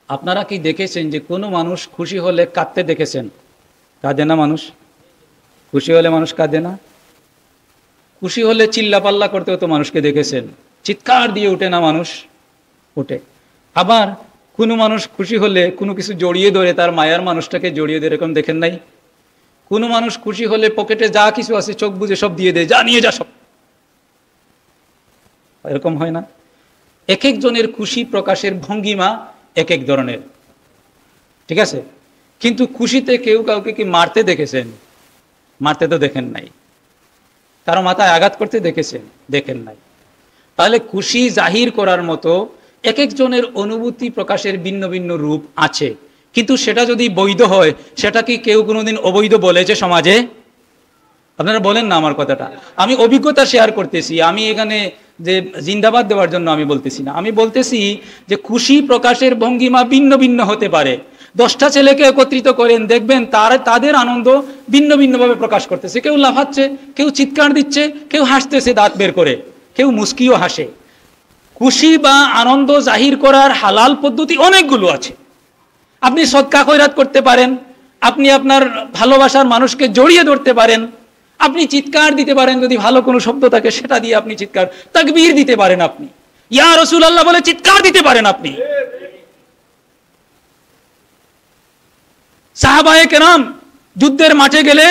আপনারা কি দেখেছেন যে কোনো মানুষ খুশি হলে কাঁদতে দেখেছেন? কাঁদে না মানুষ? খুশি হলে মানুষ কাঁদে না? খুশি হলে চিল্লাপাল্লা করতে হতো মানুষকে দেখেছেন, চিৎকার দিয়ে ওঠে না মানুষ? ওঠে। আবার কোনো মানুষ খুশি হলে কোনো কিছু জড়িয়ে ধরে তার মায়ার মানুষটাকে জড়িয়ে ধরে, এরকম দেখেন নাই? কোনো মানুষ খুশি হলে পকেটে যা কিছু আছে চোখ বুজে সব দিয়ে দেয়, যা নিয়ে যা সব, এরকম হয় না? এক একজনের খুশি প্রকাশের ভঙ্গিমা এক এক ধরনের, ঠিক আছে? কিন্তু খুশিতে কেউ কাউকে কি মারতে দেখেছেন? মারতে তো দেখেন নাই। কারো মাথায় আঘাত করতে দেখেছেন? দেখেন নাই। তাহলে খুশি জাহির করার মতো এক একজনের অনুভূতি প্রকাশের ভিন্ন ভিন্ন রূপ আছে, কিন্তু সেটা যদি বৈধ হয়, সেটা কি কেউ কোনোদিন অবৈধ বলেছে সমাজে? আপনারা বলেন না আমার কথাটা। আমি অভিজ্ঞতা শেয়ার করতেছি, আমি এখানে যে জিন্দাবাদ দেওয়ার জন্য আমি বলতেছি না, আমি বলতেছি যে খুশি প্রকাশের ভঙ্গিমা ভিন্ন ভিন্ন হতে পারে। 10টা ছেলেকে একত্রিত করেন, দেখবেন তাদের আনন্দ ভিন্ন ভিন্নভাবে প্রকাশ করতেছে। কেউ লাফাচ্ছে, কেউ চিৎকার দিচ্ছে, কেউ হাসতেছে দাঁত বের করে, কেউ মুস্কিও হাসে। খুশি বা আনন্দ জাহির করার হালাল পদ্ধতি অনেকগুলো আছে। আপনি সদকা খয়রাত করতে পারেন, আপনি আপনার ভালোবাসার মানুষকে জড়িয়ে ধরতে পারেন, আপনি চিৎকার দিতে পারেন, যদি ভালো কোনো শব্দ থাকে সেটা দিয়ে আপনি চিৎকার, তাকবীর দিতে পারেন, আপনি ইয়া রাসূলুল্লাহ বলে চিৎকার দিতে পারেন। আপনি সাহাবায়ে কেরাম যুদ্ধের মাঠে গেলে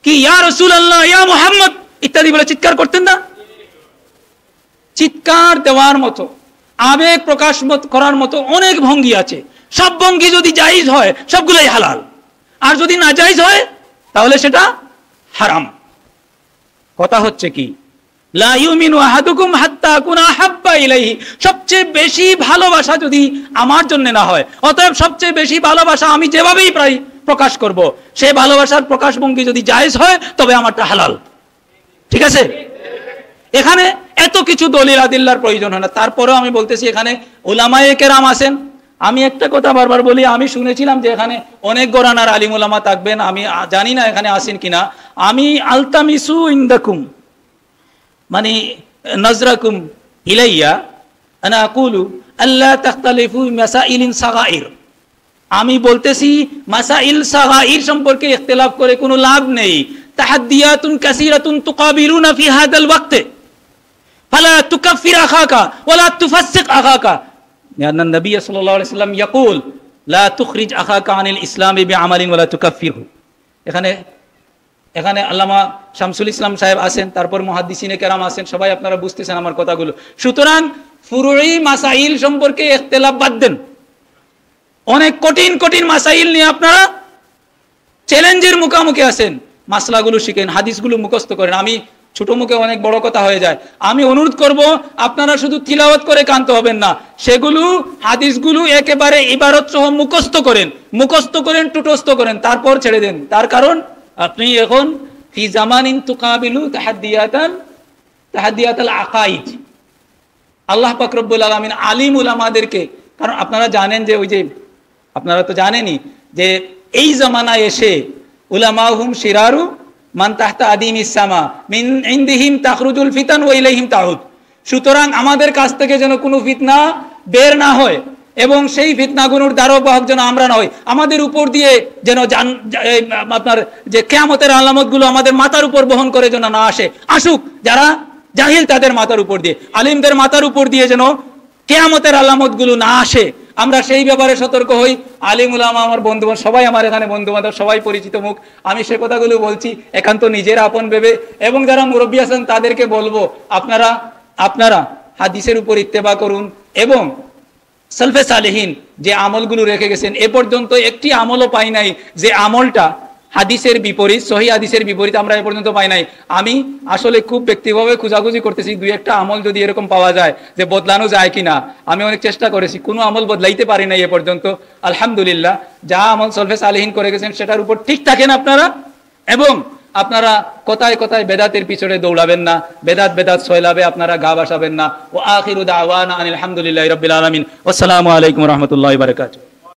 কি ইয়া রাসূলুল্লাহ, ইয়া মুহাম্মদ ইত্যাদি বলে চিৎকার করতেন না? চিৎকার দেওয়ার মতো, আবেগ প্রকাশ করার মতো অনেক ভঙ্গি আছে। সব ভঙ্গি যদি জায়েজ হয় সবগুলোই হালাল, আর যদি না জায়েজ হয় তাহলে সেটা হারাম। কথা হচ্ছে কি, লা ইউমিনু আহাদুকুম হাত্তা আকুনা আহাব্বা ইলাইহি, সবচেয়ে বেশি ভালোবাসা যদি আমার জন্য না হয়, অতএব সবচেয়ে বেশি ভালোবাসা আমি যেভাবেই প্রকাশ করব, সেই ভালোবাসার প্রকাশভঙ্গি যদি জায়েজ হয় তবে আমারটা হালাল। ঠিক আছে? এখানে এত কিছু দলিল আদিল্লার প্রয়োজন হয় না। তারপরেও আমি বলতেছি, এখানে উলামায়ে কেরাম আছেন। আমি একটা কথা বারবার বলি, আমি শুনেছিলাম যে এখানে অনেক গরানার আলিম উলামা থাকবেন, আমি জানি না এখানে আসেন কিনা। আমি আলতামিসু ইনদাকুম মানে নজরাকুম ইলাইয়া আনা আকুলু আল্লা তাখতালিফু মাসাইলিন সাগাইর। আমি বলতেছি মাসাইল সাগাইর সম্পর্কে ইখতিলাফ করে কোনো লাভ নেই। তাহাদ্দিয়াতুন কাসীরাতুন তুকাবিলুনা ফি হাদাল ওয়াক্ত ফালা তুকাফির আখাকা ওয়ালা তুফাসসিক আখাকা। লিআন্না নবী সাল্লাল্লাহু আলাইহি ওয়াসাল্লাম ইয়াকুল লা তুখরিজ আখাকা আনিল ইসলামি বিআমালিন ওয়ালা তুকাফিরহু। এখানে আল্লামা শামসুল ইসলাম সাহেব আছেন, তারপর মুহাদ্দিসিনে কেরাম আছেন, সবাই আপনারা বুঝতেছেন আমার কথাগুলো। সুতরাং ফুরুই মাসাইল সম্পর্কে ইখতিলাফ বাদ দেন। অনেক কঠিন কঠিন মাসাইল নিয়ে আপনারা চ্যালেঞ্জের মুখোমুখি আছেন, মাসলাগুলো শিখেন, হাদিসগুলো মুখস্থ করেন। আমি ছোট মুখে অনেক বড় কথা হয়ে যায়। আমি অনুরোধ করব, আপনারা শুধু তিলাওয়াত করে কানতে হবেন না, সেগুলো হাদিসগুলো একেবারে ইবারত সহ মুখস্থ করেন, টুটস্থ করেন, তারপর ছেড়ে দেন। তার কারণ আপনি এখন ফি জামানিন তুকাবিলু তাহাদ্দিয়াতাল আকাইদ। আল্লাহ পাক রব্বুল আলামিন আলিম উলামাদেরকে, কারণ আপনারা জানেন যে ওই যে আপনারা তো জানেনই যে এই জামানায় এসে উলামাহুম শিরারু মান তাহতা আদিমিস সামা মিন ইনদিহিম তাখরুজুল ফিতান ওয়া ইলাইহিম তাউদ। সুতরাং আমাদের কাছ থেকে যেন কোনো ফিতনা বের না হয় এবং সেই ফিতনাগুলোর দ্বারবাহক যেন আমরা না হই। আমাদের উপর দিয়ে যেন আপনার যে কিয়ামতের আলামতগুলো আমাদের মাথার উপর বহন করে যেন না আসে। আসুক, যারা জাহিল তাদের মাথার উপর দিয়ে, আলিমদের মাথার উপর দিয়ে যেন কিয়ামতের আলামতগুলো না আসে, আমরা সেই ব্যাপারে সতর্ক হই। আলিম উলামা আমার বন্ধু, সবাই আমার এখানে বন্ধু বান্ধব, সবাই পরিচিত মুখ। আমি সে কথাগুলো বলছি একান্ত নিজের আপন ভেবে, এবং যারা মুরব্বী আছেন তাদেরকে বলবো, আপনারা হাদিসের উপর ইত্তেবা করুন এবং সালফে সালেহিন যে আমলগুলো রেখে গেছেন, এ পর্যন্ত একটি আমলও পাই নাই যে আমলটা হাদিসের বিপরীত, সহি হাদিসের বিপরীত আমরা এ পর্যন্ত পাই নাই। আমি আসলে খুব ব্যক্তিগতভাবে খোঁজাখুঁজি করতেছি, দুই একটা আমল যদি এরকম পাওয়া যায় যে বদলানো যায় কিনা। আমি অনেক চেষ্টা করেছি, কোনো আমল বদলাইতে পারি নাই এ পর্যন্ত। আলহামদুলিল্লাহ, যা আমল সালফে সালেহিন করে গেছেন সেটার উপর ঠিক থাকেন আপনারা, এবং আপনারা কথায় কথায় বেদাতের পিছনে দৌড়াবেন না, বেদাত সয়লাবে আপনারা গা বাসাবেন না। ও আখিরু দাওয়ানা আনিল হামদুলিল্লাহি রাব্বিল আলামিন। আসসালামু আলাইকুম ওয়া রাহমাতুল্লাহি ওয়া বারাকাতুহু।